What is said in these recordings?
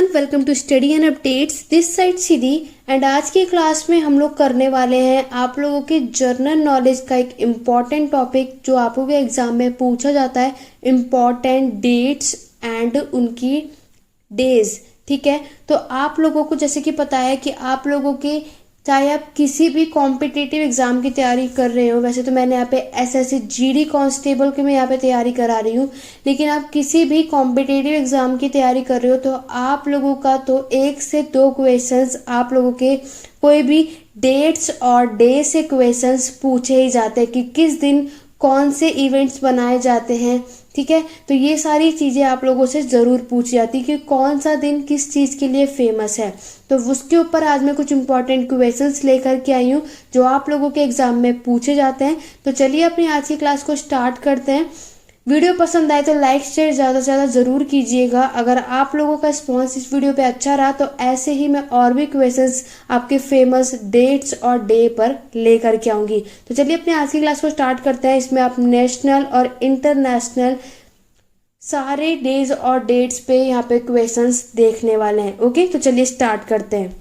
Welcome to study and updates. This side Siddhi and आज की class में हम लोग करने वाले हैं आप लोगों के जनरल नॉलेज का एक इम्पॉर्टेंट टॉपिक जो आप लोगों के एग्जाम में पूछा जाता है, इम्पॉर्टेंट डेट्स एंड उनकी डेज। ठीक है, तो आप लोगों को जैसे कि पता है कि आप लोगों के चाहे आप किसी भी कॉम्पिटिटिव एग्जाम की तैयारी कर रहे हो, वैसे तो मैंने यहाँ पे एसएससी जीडी कांस्टेबल की मैं यहाँ पे तैयारी करा रही हूँ, लेकिन आप किसी भी कॉम्पिटिटिव एग्जाम की तैयारी कर रहे हो तो आप लोगों का तो 1 से 2 क्वेश्चंस आप लोगों के कोई भी डेट्स और डे से क्वेश्चंस पूछे ही जाते हैं कि किस दिन कौन से इवेंट्स बनाए जाते हैं। ठीक है, तो ये सारी चीज़ें आप लोगों से ज़रूर पूछी जाती कि कौन सा दिन किस चीज़ के लिए फेमस है। तो उसके ऊपर आज मैं कुछ इंपॉर्टेंट क्वेश्चंस लेकर के आई हूँ जो आप लोगों के एग्जाम में पूछे जाते हैं। तो चलिए अपनी आज की क्लास को स्टार्ट करते हैं। वीडियो पसंद आए तो लाइक शेयर ज़्यादा से ज़्यादा ज़रूर कीजिएगा। अगर आप लोगों का रिस्पॉन्स इस वीडियो पे अच्छा रहा तो ऐसे ही मैं और भी क्वेश्चंस आपके फेमस डेट्स और डे पर लेकर के आऊँगी। तो चलिए अपने आज की क्लास को स्टार्ट करते हैं। इसमें आप नेशनल और इंटरनेशनल सारे डेज और डेट्स पे यहाँ पे क्वेश्चंस देखने वाले हैं। ओके, तो चलिए स्टार्ट करते हैं।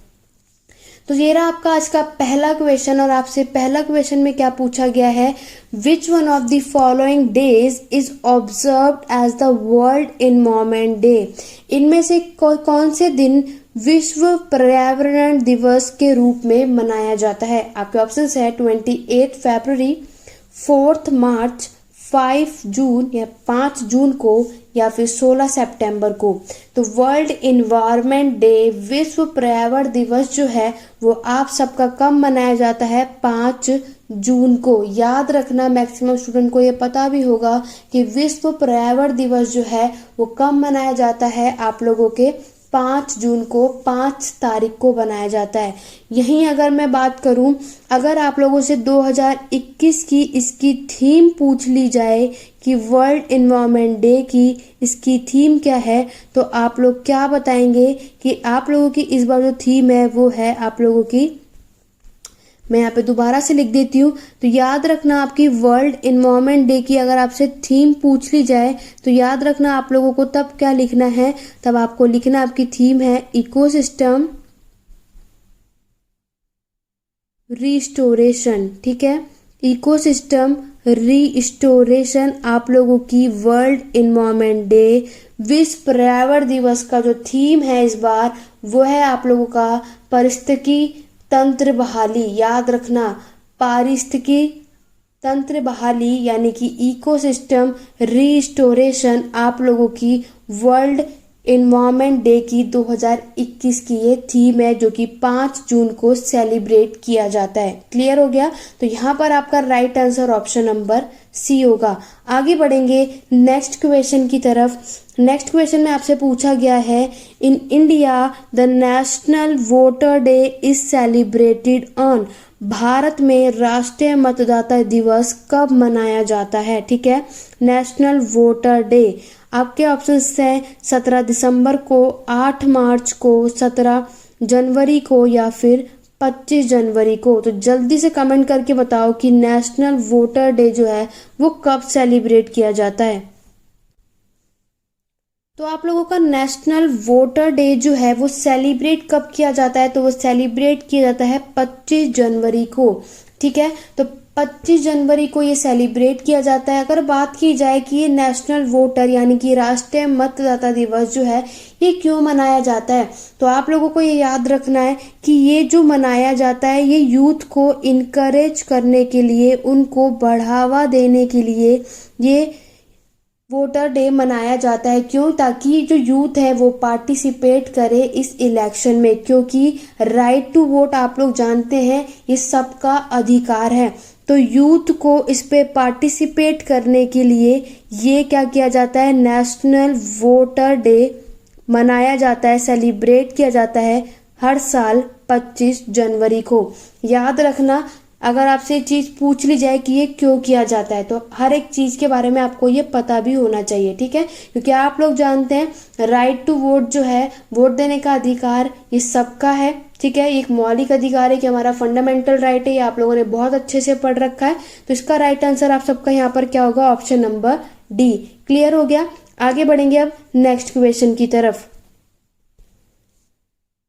तो ये रहा आपका आज का पहला क्वेश्चन और आपसे पहला क्वेश्चन में क्या पूछा गया है, which one of the following days is observed as the world environment day. इनमें से कौन से दिन विश्व पर्यावरण दिवस के रूप में मनाया जाता है। आपके ऑप्शंस है 28 फरवरी, 4 मार्च, 5 जून या 5 जून को या फिर 16 सितंबर को। तो वर्ल्ड इन्वायरमेंट डे, विश्व पर्यावरण दिवस जो है वो आप सबका कब मनाया जाता है, 5 जून को। याद रखना, मैक्सिमम स्टूडेंट को ये पता भी होगा कि विश्व पर्यावरण दिवस जो है वो कब मनाया जाता है, आप लोगों के 5 जून को, 5 तारीख को बनाया जाता है। यहीं अगर मैं बात करूं, अगर आप लोगों से 2021 की इसकी थीम पूछ ली जाए कि वर्ल्ड एनवायरनमेंट डे की इसकी थीम क्या है, तो आप लोग क्या बताएंगे कि आप लोगों की इस बार जो थीम है वो है आप लोगों की, मैं यहाँ पे दोबारा से लिख देती हूँ। तो याद रखना, आपकी वर्ल्ड एनवायरनमेंट डे की अगर आपसे थीम पूछ ली जाए तो याद रखना आप लोगों को तब क्या लिखना है, तब आपको लिखना आपकी थीम है इकोसिस्टम रिस्टोरेशन। ठीक है, इकोसिस्टम रिस्टोरेशन आप लोगों की वर्ल्ड एनवायरनमेंट डे, विश्व पर्यावरण दिवस का जो थीम है इस बार वो है आप लोगों का पारिस्थितिकी तंत्र बहाली। याद रखना, पारिस्थितिकी तंत्र बहाली यानी कि इकोसिस्टम रिस्टोरेशन आप लोगों की वर्ल्ड एनवायरनमेंट डे की 2021 की ये थीम है जो कि 5 जून को सेलिब्रेट किया जाता है। क्लियर हो गया? तो यहाँ पर आपका right answer option number C होगा। आगे बढ़ेंगे नेक्स्ट क्वेश्चन की तरफ। नेक्स्ट क्वेश्चन में आपसे पूछा गया है, in India the national voter day is celebrated on. Bharat में राष्ट्रीय मतदाता दिवस कब मनाया जाता है। ठीक है, नेशनल वोटर डे आपके ऑप्शंस हैं 17 दिसंबर को, 8 मार्च को, 17 जनवरी को या फिर 25 जनवरी को। तो जल्दी से कमेंट करके बताओ कि नेशनल वोटर डे जो है वो कब सेलिब्रेट किया जाता है। तो आप लोगों का नेशनल वोटर डे जो है वो सेलिब्रेट कब किया जाता है, तो वो सेलिब्रेट किया जाता है 25 जनवरी को। ठीक है, तो 25 जनवरी को ये सेलिब्रेट किया जाता है। अगर बात की जाए कि ये नेशनल वोटर यानी कि राष्ट्रीय मतदाता दिवस जो है ये क्यों मनाया जाता है, तो आप लोगों को ये याद रखना है कि ये जो मनाया जाता है ये यूथ को इनकरेज करने के लिए, उनको बढ़ावा देने के लिए ये वोटर डे मनाया जाता है। क्यों? ताकि जो यूथ है वो पार्टिसिपेट करे इस इलेक्शन में, क्योंकि राइट टू वोट आप लोग जानते हैं ये सबका अधिकार है। तो यूथ को इस पे पार्टिसिपेट करने के लिए ये क्या किया जाता है, नेशनल वोटर डे मनाया जाता है, सेलिब्रेट किया जाता है हर साल 25 जनवरी को। याद रखना, अगर आपसे ये चीज़ पूछ ली जाए कि ये क्यों किया जाता है तो हर एक चीज़ के बारे में आपको ये पता भी होना चाहिए। ठीक है, क्योंकि आप लोग जानते हैं राइट टू वोट जो है, वोट देने का अधिकार ये सबका है। ठीक है, एक मौलिक अधिकार है कि हमारा फंडामेंटल राइट है, ये आप लोगों ने बहुत अच्छे से पढ़ रखा है। तो इसका राइट आंसर आप सबका यहाँ पर क्या होगा, ऑप्शन नंबर डी। क्लियर हो गया? आगे बढ़ेंगे अब नेक्स्ट क्वेश्चन की तरफ।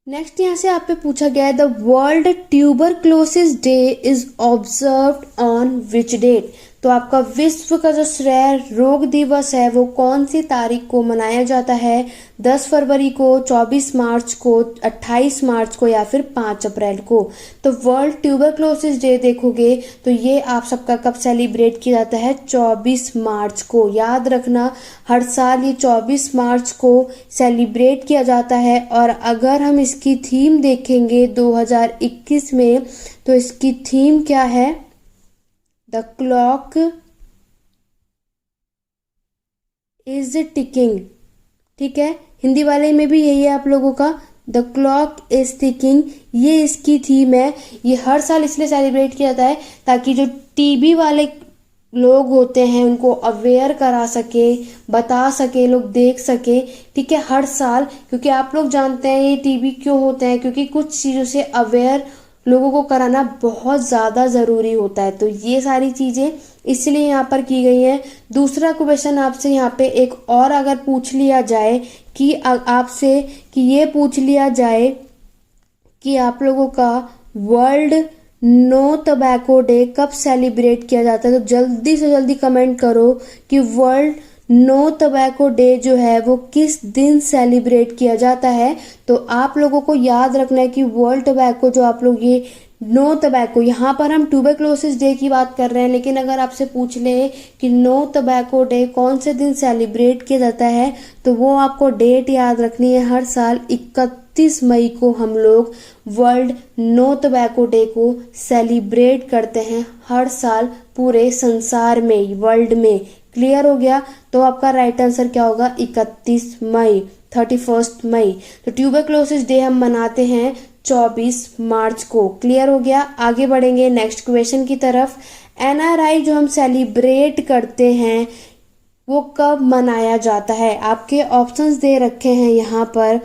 नेक्स्ट यहाँ से आप पे पूछा गया है the world tuberculosis day is observed on which date. तो आपका विश्व का जो श्रेय रोग दिवस है वो कौन सी तारीख को मनाया जाता है? 10 फरवरी को, 24 मार्च को, 28 मार्च को या फिर 5 अप्रैल को। तो वर्ल्ड ट्यूबरक्लोसिस डे देखोगे तो ये आप सबका कब सेलिब्रेट किया जाता है? 24 मार्च को। याद रखना हर साल ये 24 मार्च को सेलिब्रेट किया जाता है। और अगर हम इसकी थीम देखेंगे 2021 में तो इसकी थीम क्या है? The clock is ticking. ठीक है, हिंदी वाले में भी यही है आप लोगों का, द क्लॉक इज टिकिंग, ये इसकी थीम है। ये हर साल इसलिए सेलिब्रेट किया जाता है ताकि जो टीबी वाले लोग होते हैं उनको अवेयर करा सके, बता सके, लोग देख सके। ठीक है, हर साल, क्योंकि आप लोग जानते हैं ये टीबी क्यों होते हैं, क्योंकि कुछ चीज़ों से अवेयर लोगों को कराना बहुत ज़्यादा ज़रूरी होता है। तो ये सारी चीज़ें इसलिए यहाँ पर की गई हैं। दूसरा क्वेश्चन आपसे यहाँ पे एक और अगर पूछ लिया जाए कि आपसे कि ये पूछ लिया जाए कि आप लोगों का वर्ल्ड नो टबैको डे कब सेलिब्रेट किया जाता है, तो जल्दी से जल्दी कमेंट करो कि वर्ल्ड नो टबैको डे जो है वो किस दिन सेलिब्रेट किया जाता है। तो आप लोगों को याद रखना है कि वर्ल्ड टबैको जो आप लोग ये नो टबैको, यहाँ पर हम ट्यूबरक्लोसिस डे की बात कर रहे हैं, लेकिन अगर आपसे पूछ ले कि नो टबैको डे कौन से दिन सेलिब्रेट किया जाता है तो वो आपको डेट याद रखनी है। हर साल 31 मई को हम लोग वर्ल्ड नो टबैको डे को सेलिब्रेट करते हैं, हर साल पूरे संसार में, वर्ल्ड में। क्लियर हो गया? तो आपका राइट आंसर क्या होगा? 31 मई, 31 मई। तो ट्यूबरक्लोसिस डे हम मनाते हैं 24 मार्च को। क्लियर हो गया? आगे बढ़ेंगे नेक्स्ट क्वेश्चन की तरफ। एनआरआई जो हम सेलिब्रेट करते हैं वो कब मनाया जाता है? आपके ऑप्शंस दे रखे हैं यहाँ पर,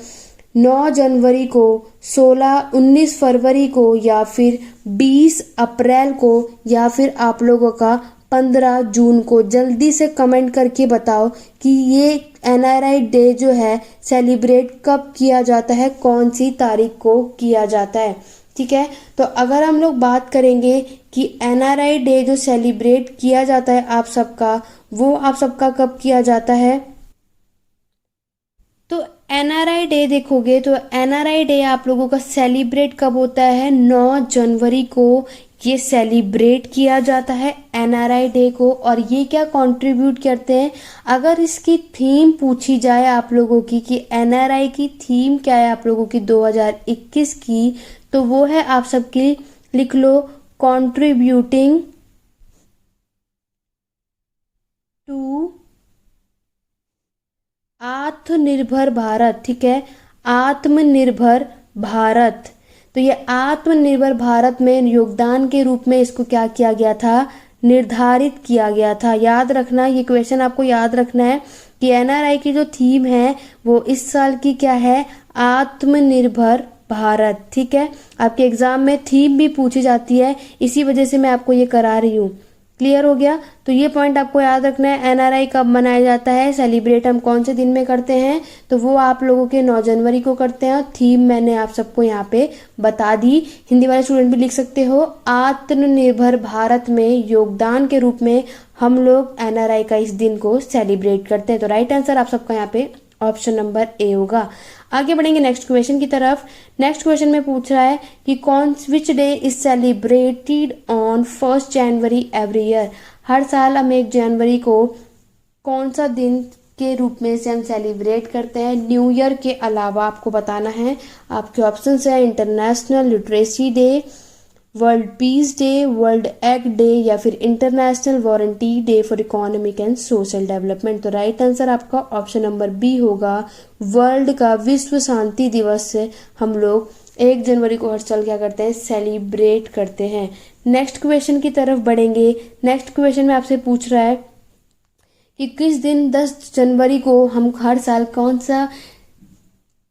9 जनवरी को, 16, 19 फरवरी को या फिर 20 अप्रैल को या फिर आप लोगों का 15 जून को। जल्दी से कमेंट करके बताओ कि ये एनआरआई डे जो है सेलिब्रेट कब किया जाता है, कौन सी तारीख को किया जाता है। ठीक है, तो अगर हम लोग बात करेंगे कि एनआरआई डे जो सेलिब्रेट किया जाता है आप सबका, वो आप सबका कब किया जाता है? तो एनआरआई डे देखोगे तो एनआरआई डे आप लोगों का सेलिब्रेट कब होता है? 9 जनवरी को ये सेलिब्रेट किया जाता है एनआरआई डे को। और ये क्या कंट्रीब्यूट करते हैं? अगर इसकी थीम पूछी जाए आप लोगों की कि एनआरआई की थीम क्या है आप लोगों की 2021 की, तो वो है आप सबकी, लिख लो, कंट्रीब्यूटिंग टू आत्मनिर्भर भारत। ठीक है, आत्मनिर्भर भारत। तो ये आत्मनिर्भर भारत में योगदान के रूप में इसको क्या किया गया था? निर्धारित किया गया था। याद रखना, ये क्वेश्चन आपको याद रखना है कि एनआरआई की जो थीम है वो इस साल की क्या है? आत्मनिर्भर भारत। ठीक है, आपके एग्जाम में थीम भी पूछी जाती है, इसी वजह से मैं आपको ये करा रही हूँ। क्लियर हो गया? तो ये पॉइंट आपको याद रखना है। एनआरआई कब मनाया जाता है, सेलिब्रेट हम कौन से दिन में करते हैं, तो वो आप लोगों के 9 जनवरी को करते हैं। थीम मैंने आप सबको यहाँ पे बता दी, हिंदी वाले स्टूडेंट भी लिख सकते हो। आत्मनिर्भर भारत में योगदान के रूप में हम लोग एनआरआई का इस दिन को सेलिब्रेट करते हैं। तो राइट आंसर आप सबका यहाँ पे ऑप्शन नंबर ए होगा। आगे बढ़ेंगे नेक्स्ट क्वेश्चन की तरफ। नेक्स्ट क्वेश्चन में पूछ रहा है कि कौन which day is celebrated on 1 January every year. हर साल हम 1 जनवरी को कौन सा दिन के रूप में से हम सेलिब्रेट करते हैं? न्यू ईयर के अलावा आपको बताना है। आपके ऑप्शन है international literacy day, world peace day, world egg day या फिर international warranty day for economic and social development. तो राइट आंसर आपका ऑप्शन नंबर बी होगा। वर्ल्ड का विश्व शांति दिवस से हम लोग 1 जनवरी को हर साल क्या करते हैं? सेलिब्रेट करते हैं। नेक्स्ट क्वेश्चन की तरफ बढ़ेंगे। नेक्स्ट क्वेश्चन में आपसे पूछ रहा है कि किस दिन 10 जनवरी को हम हर साल कौन सा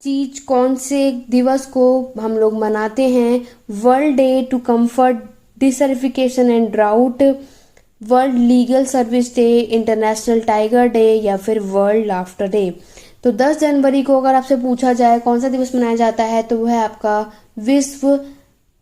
चीज, कौन से दिवस को हम लोग मनाते हैं? World day to combat desertification and drought, world legal service day, international tiger day या फिर वर्ल्ड लाफ्टर डे। तो 10 जनवरी को अगर आपसे पूछा जाए कौन सा दिवस मनाया जाता है तो वो है आपका विश्व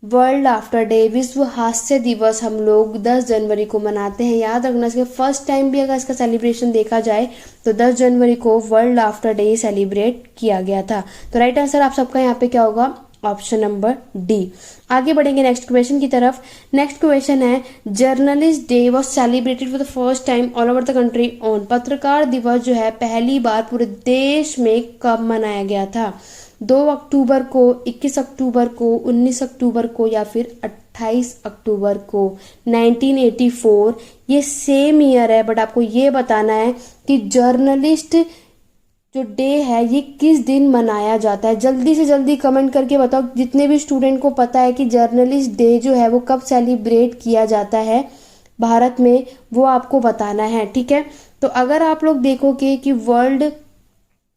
वर्ल्ड आफ्टर डे, विश्व हास्य दिवस हम लोग 10 जनवरी को मनाते हैं। याद रखना, इसके फर्स्ट टाइम भी अगर इसका सेलिब्रेशन देखा जाए तो 10 जनवरी को वर्ल्ड आफ्टर डे सेलिब्रेट किया गया था। तो राइट आंसर आप सबका यहाँ पे क्या होगा, ऑप्शन नंबर डी। आगे बढ़ेंगे नेक्स्ट क्वेश्चन की तरफ। नेक्स्ट क्वेश्चन है journalist day was celebrated for the first time all over the country on. पत्रकार दिवस जो है पहली बार पूरे देश में कब मनाया गया था? 2 अक्टूबर को, 21 अक्टूबर को, 19 अक्टूबर को या फिर 28 अक्टूबर को? 1984 ये सेम ईयर है, बट आपको ये बताना है कि जर्नलिस्ट जो डे है ये किस दिन मनाया जाता है। जल्दी से जल्दी कमेंट करके बताओ, जितने भी स्टूडेंट को पता है कि जर्नलिस्ट डे जो है वो कब सेलिब्रेट किया जाता है भारत में, वो आपको बताना है, ठीक है। तो अगर आप लोग देखोगे कि वर्ल्ड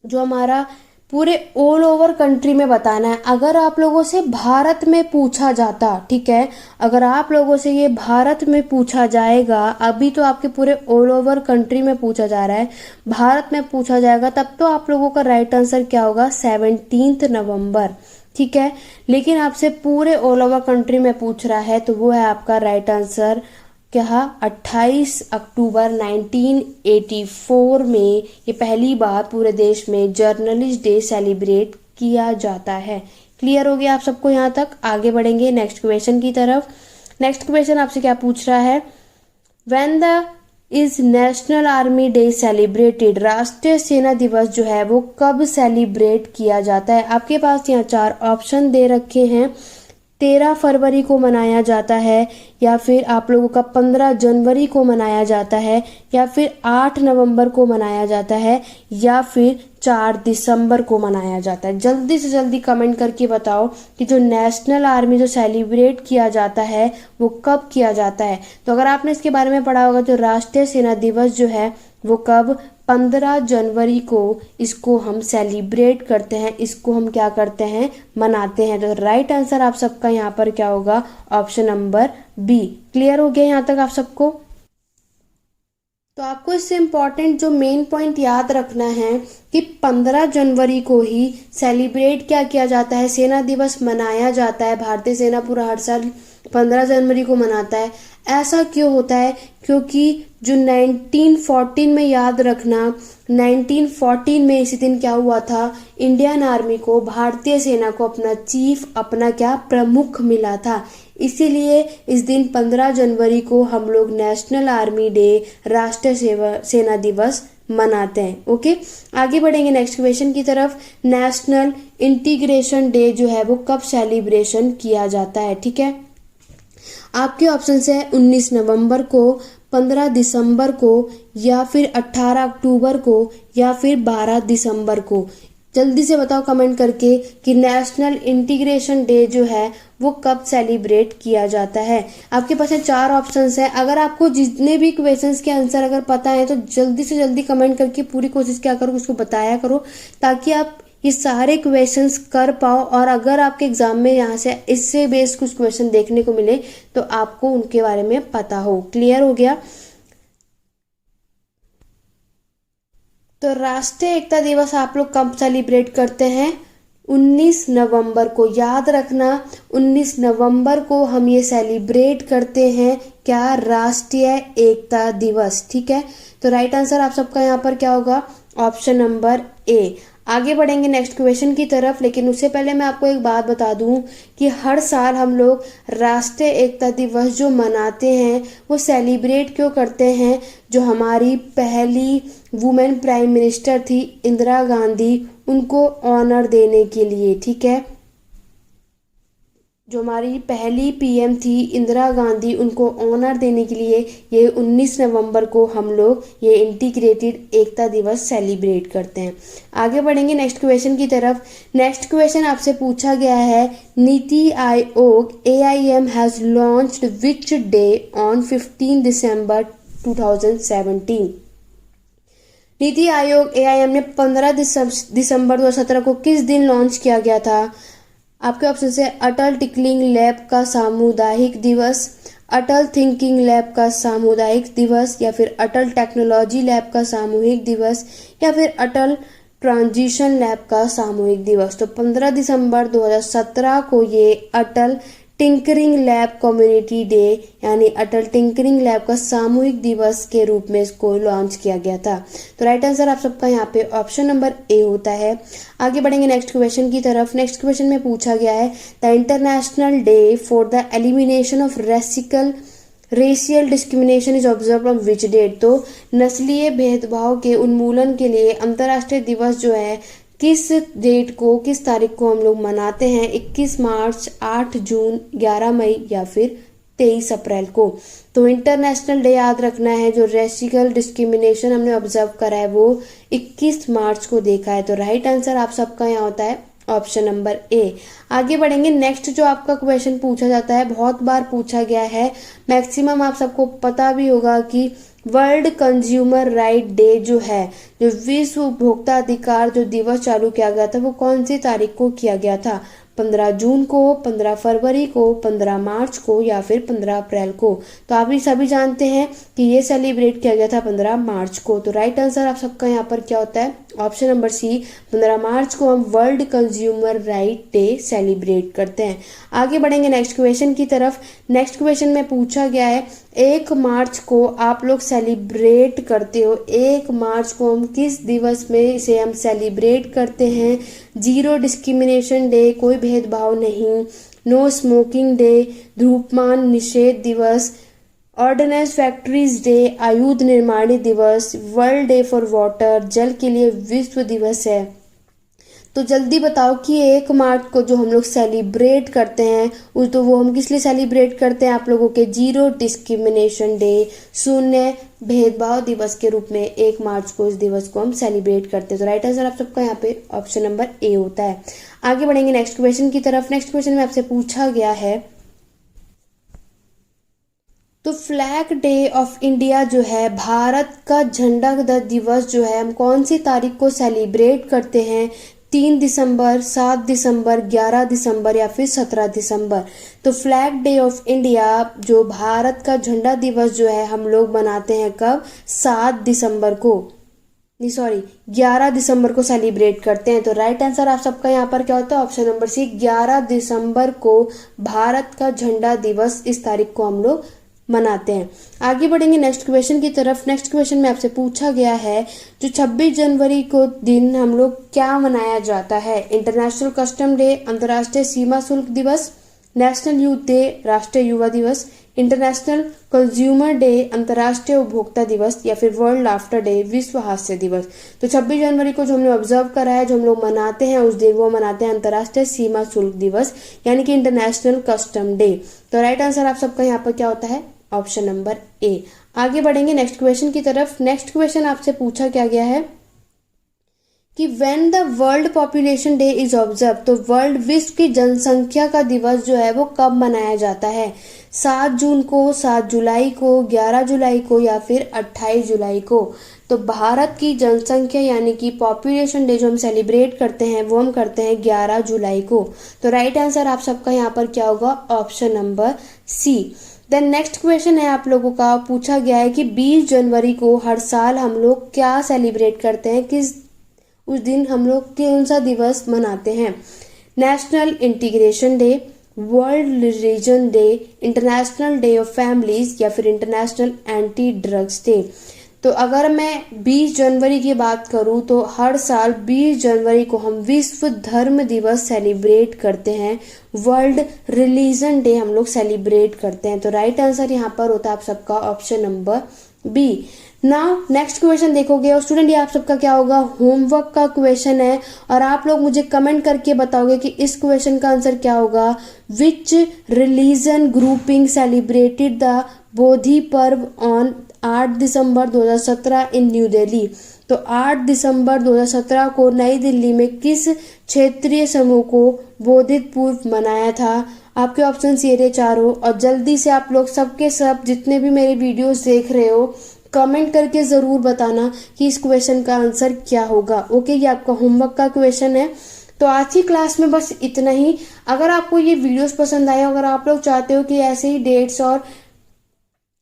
जो हमारा पूरे ऑल ओवर कंट्री में बताना है। अगर आप लोगों से भारत में पूछा जाता, ठीक है, अगर आप लोगों से ये भारत में पूछा जाएगा, अभी तो आपके पूरे ऑल ओवर कंट्री में पूछा जा रहा है, भारत में पूछा जाएगा, तब तो आप लोगों का राइट आंसर क्या होगा, 17 नवंबर, ठीक है। लेकिन आपसे पूरे ऑल ओवर कंट्री में पूछ रहा है तो वो है आपका राइट आंसर क्या, 28 अक्टूबर 1984 में ये पहली बार पूरे देश में जर्नलिस्ट डे सेलिब्रेट किया जाता है। क्लियर हो गया आप सबको यहाँ तक? आगे बढ़ेंगे नेक्स्ट क्वेश्चन की तरफ। नेक्स्ट क्वेश्चन आपसे क्या पूछ रहा है, when the is national army day celebrated. राष्ट्रीय सेना दिवस जो है वो कब सेलिब्रेट किया जाता है? आपके पास यहाँ 4 ऑप्शन दे रखे हैं। 13 फरवरी को मनाया जाता है, या फिर आप लोगों का 15 जनवरी को मनाया जाता है, या फिर 8 नवंबर को मनाया जाता है, या फिर 4 दिसंबर को मनाया जाता है। जल्दी से जल्दी कमेंट करके बताओ कि जो नेशनल आर्मी जो सेलिब्रेट किया जाता है वो कब किया जाता है। तो अगर आपने इसके बारे में पढ़ा होगा तो राष्ट्रीय सेना दिवस जो है वो कब, 15 जनवरी को इसको हम सेलिब्रेट करते हैं, इसको हम क्या करते हैं, मनाते हैं। तो राइट आंसर आप सबका यहाँ पर क्या होगा, ऑप्शन नंबर बी। क्लियर हो गया यहाँ तक आप सबको? तो आपको इससे इम्पॉर्टेंट जो मेन पॉइंट याद रखना है कि 15 जनवरी को ही सेलिब्रेट क्या किया जाता है, सेना दिवस मनाया जाता है। भारतीय सेना पूरा हर साल 15 जनवरी को मनाता है। ऐसा क्यों होता है? क्योंकि जो 1914 में, याद रखना 1914 में इसी दिन क्या हुआ था, इंडियन आर्मी को, भारतीय सेना को अपना चीफ, अपना क्या, प्रमुख मिला था। इसीलिए इस दिन 15 जनवरी को हम लोग नेशनल आर्मी डे, राष्ट्रीय सेना दिवस मनाते हैं। ओके, आगे बढ़ेंगे नेक्स्ट क्वेश्चन की तरफ। नेशनल इंटीग्रेशन डे जो है वो कब सेलिब्रेशन किया जाता है? ठीक है, आपके ऑप्शन है 19 नवंबर को, 15 दिसंबर को, या फिर 18 अक्टूबर को, या फिर 12 दिसंबर को। जल्दी से बताओ कमेंट करके कि नेशनल इंटीग्रेशन डे जो है वो कब सेलिब्रेट किया जाता है। आपके पास 4 ऑप्शंस है। अगर आपको जितने भी क्वेश्चंस के आंसर अगर पता है तो जल्दी से जल्दी कमेंट करके पूरी कोशिश क्या करो, उसको बताया करो, ताकि आप ये सारे क्वेश्चंस कर पाओ। और अगर आपके एग्जाम में यहाँ से इससे बेस्ड कुछ क्वेश्चन देखने को मिले तो आपको उनके बारे में पता हो। क्लियर हो गया? तो राष्ट्रीय एकता दिवस आप लोग कब सेलिब्रेट करते हैं? 19 नवंबर को। याद रखना 19 नवंबर को हम ये सेलिब्रेट करते हैं क्या, राष्ट्रीय एकता दिवस। ठीक है, तो राइट आंसर आप सबका यहाँ पर क्या होगा, ऑप्शन नंबर ए। आगे बढ़ेंगे नेक्स्ट क्वेश्चन की तरफ, लेकिन उससे पहले मैं आपको एक बात बता दूं कि हर साल हम लोग राष्ट्रीय एकता दिवस जो मनाते हैं वो सेलिब्रेट क्यों करते हैं। जो हमारी पहली वुमेन प्राइम मिनिस्टर थी इंदिरा गांधी, उनको ऑनर देने के लिए। ठीक है, जो हमारी पहली पीएम थी इंदिरा गांधी, उनको ऑनर देने के लिए ये 19 नवंबर को हम लोग ये इंटीग्रेटेड एकता दिवस सेलिब्रेट करते हैं। आगे बढ़ेंगे नेक्स्ट क्वेश्चन की तरफ। नेक्स्ट क्वेश्चन आपसे पूछा गया है, NITI Aayog AIM has launched which day on 15 December 2017। NITI Aayog AIM ने 15 दिसंबर 2017 को किस दिन लॉन्च किया गया था? आपके ऑप्शन से अटल टिंकरिंग लैब का सामुदायिक दिवस, अटल थिंकिंग लैब का सामुदायिक दिवस, या फिर अटल टेक्नोलॉजी लैब का सामूहिक दिवस, या फिर अटल ट्रांजिशन लैब का सामूहिक दिवस। तो 15 दिसंबर 2017 को ये अटल टिंकरिंग लैब कम्युनिटी डे यानी अटल टिंकरिंग लैब का सामूहिक दिवस के रूप में इसको लॉन्च किया गया था। तो राइट आंसर आप सबका यहाँ पे ऑप्शन नंबर ए होता है। आगे बढ़ेंगे नेक्स्ट क्वेश्चन की तरफ। नेक्स्ट क्वेश्चन में पूछा गया है the international day for the elimination of racial discrimination is observe on which date. तो नस्लीय भेदभाव के उन्मूलन के लिए अंतर्राष्ट्रीय दिवस जो है किस डेट को, किस तारीख को हम लोग मनाते हैं? 21 मार्च, 8 जून, 11 मई या फिर 23 अप्रैल को। तो इंटरनेशनल डे याद रखना है, जो रेशियल डिस्क्रिमिनेशन हमने ऑब्जर्व करा है वो 21 मार्च को देखा है। तो राइट आंसर आप सबका यहाँ होता है ऑप्शन नंबर ए। आगे बढ़ेंगे। नेक्स्ट जो आपका क्वेश्चन पूछा जाता है, बहुत बार पूछा गया है, मैक्सिमम आप सबको पता भी होगा कि वर्ल्ड कंज्यूमर राइट डे जो है, जो विश्व उपभोक्ता अधिकार जो दिवस चालू किया गया था वो कौन सी तारीख को किया गया था? 15 जून को, 15 फरवरी को, 15 मार्च को या फिर 15 अप्रैल को। तो आप भी सभी जानते हैं कि ये सेलिब्रेट किया गया था 15 मार्च को। तो राइट आंसर आप सबका यहाँ पर क्या होता है? ऑप्शन नंबर सी, 15 मार्च को हम world consumer right day celebrate करते हैं। आगे बढ़ेंगे नेक्स्ट क्वेश्चन की तरफ। नेक्स्ट क्वेश्चन में पूछा गया है 1 मार्च को आप लोग सेलिब्रेट करते हो, 1 मार्च को हम किस दिवस में इसे हम सेलिब्रेट करते हैं? जीरो डिस्क्रिमिनेशन डे, कोई भेदभाव नहीं, नो स्मोकिंग डे, धूम्रपान निषेध दिवस, ऑर्डिनेंस फैक्ट्रीज डे, आयुध निर्माणी दिवस, वर्ल्ड डे फॉर वाटर, जल के लिए विश्व दिवस है। तो जल्दी बताओ कि 1 मार्च को जो हम लोग सेलिब्रेट करते हैं तो वो हम किस लिए सेलिब्रेट करते हैं? आप लोगों के जीरो डिस्क्रिमिनेशन डे, शून्य भेदभाव दिवस के रूप में 1 मार्च को इस दिवस को हम सेलिब्रेट करते हैं। तो राइट आंसर आप सबका यहाँ पे ऑप्शन नंबर ए होता है। आगे बढ़ेंगे नेक्स्ट क्वेश्चन की तरफ। नेक्स्ट क्वेश्चन में आपसे पूछा गया है तो फ्लैग डे ऑफ इंडिया जो है, भारत का झंडा दिवस जो है, हम कौन सी तारीख को सेलिब्रेट करते हैं? 3 दिसंबर, 7 दिसंबर, 11 दिसंबर या फिर 17 दिसंबर। तो फ्लैग डे ऑफ इंडिया जो भारत का झंडा दिवस जो है हम लोग मनाते हैं कब? 7 दिसंबर को, 11 दिसंबर को सेलिब्रेट करते हैं। तो राइट आंसर आप सबका यहाँ पर क्या होता है? ऑप्शन नंबर सी, 11 दिसंबर को भारत का झंडा दिवस इस तारीख को हम लोग मनाते हैं। आगे बढ़ेंगे नेक्स्ट क्वेश्चन की तरफ। नेक्स्ट क्वेश्चन में आपसे पूछा गया है जो 26 जनवरी को दिन हम लोग क्या मनाया जाता है? इंटरनेशनल कस्टम डे, अंतर्राष्ट्रीय सीमा शुल्क दिवस, नेशनल यूथ डे, राष्ट्रीय युवा दिवस, इंटरनेशनल कंज्यूमर डे, अंतर्राष्ट्रीय उपभोक्ता दिवस या फिर वर्ल्ड लाफ्टर डे, विश्व हास्य दिवस। तो 26 जनवरी को जो हमने ऑब्जर्व करा है, जो हम लोग मनाते हैं उस दिन वो मनाते हैं अंतर्राष्ट्रीय सीमा शुल्क दिवस यानी कि इंटरनेशनल कस्टम डे। तो राइट आंसर आप सबका यहाँ पर क्या होता है? Option number A. आगे बढ़ेंगे नेक्स्ट क्वेश्चन की तरफ। नेक्स्ट क्वेश्चन आपसे पूछा क्या गया है कि when the world population day is observe, तो वर्ल्ड विश्व की जनसंख्या का दिवस जो है वो कब मनाया जाता है? 7 जून को, 7 जुलाई को, 11 जुलाई को या फिर 28 जुलाई को। तो भारत की जनसंख्या यानी कि पॉपुलेशन डे जो हम सेलिब्रेट करते हैं वो हम करते हैं 11 जुलाई को। तो राइट आंसर आप सबका यहाँ पर क्या होगा? Option number C. Then next question है आप लोगों का, पूछा गया है कि 20 जनवरी को हर साल हम लोग क्या सेलिब्रेट करते हैं? किस उस दिन हम लोग कौन सा दिवस मनाते हैं? National integration day, world religion day, international day of families या फिर इंटरनेशनल एंटी ड्रग्स डे। तो अगर मैं 20 जनवरी की बात करूं तो हर साल 20 जनवरी को हम विश्व धर्म दिवस सेलिब्रेट करते हैं, वर्ल्ड रिलीजन डे हम लोग सेलिब्रेट करते हैं। तो राइट आंसर यहाँ पर होता है आप सबका option number B. Now next question देखोगे और स्टूडेंट ये आप सबका क्या होगा? होमवर्क का क्वेश्चन है और आप लोग मुझे कमेंट करके बताओगे कि इस क्वेश्चन का आंसर क्या होगा। Which religion grouping celebrated the Bodhi Parv on 8 December 2017 in New Delhi. तो 8 दिसंबर 2017 को नई दिल्ली में किस क्षेत्रीय समूह को बोधित पूर्व मनाया था? आपके ऑप्शन ये रहे चारों और जल्दी से आप लोग सबके सब जितने भी मेरे वीडियोस देख रहे हो कमेंट करके जरूर बताना कि इस क्वेश्चन का आंसर क्या होगा। ओके, ये आपका होमवर्क का क्वेश्चन है। तो आज की क्लास में बस इतना ही। अगर आपको ये वीडियोस पसंद आए, अगर आप लोग चाहते हो कि ऐसे ही डेट्स और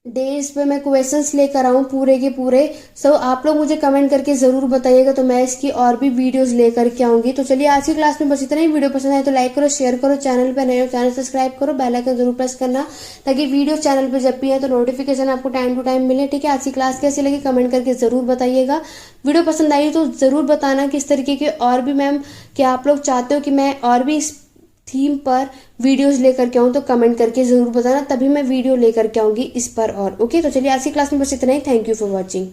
डेज पे मैं क्वेश्चंस लेकर आऊँ पूरे के पूरे। सो आप लोग मुझे कमेंट करके ज़रूर बताइएगा, तो मैं इसकी और भी वीडियोस लेकर के आऊँगी। तो चलिए आज की क्लास में बस इतना ही। वीडियो पसंद आए तो लाइक करो, शेयर करो, चैनल पे नए हो चैनल सब्सक्राइब करो, बेल आइकन जरूर प्रेस करना ताकि वीडियो चैनल पे जब भी है तो नोटिफिकेशन आपको टाइम टू टाइम मिले। ठीक है, आज की क्लास कैसी लगी कमेंट करके ज़रूर बताइएगा। वीडियो पसंद आई तो ज़रूर बताना किस तरीके के और भी मैम क्या आप लोग चाहते हो कि मैं और भी इस थीम पर वीडियोस लेकर के आऊँ, तो कमेंट करके ज़रूर बताना, तभी मैं वीडियो लेकर के आऊँगी इस पर और। ओके, तो चलिए आज की क्लास में बस इतना ही। Thank you for watching.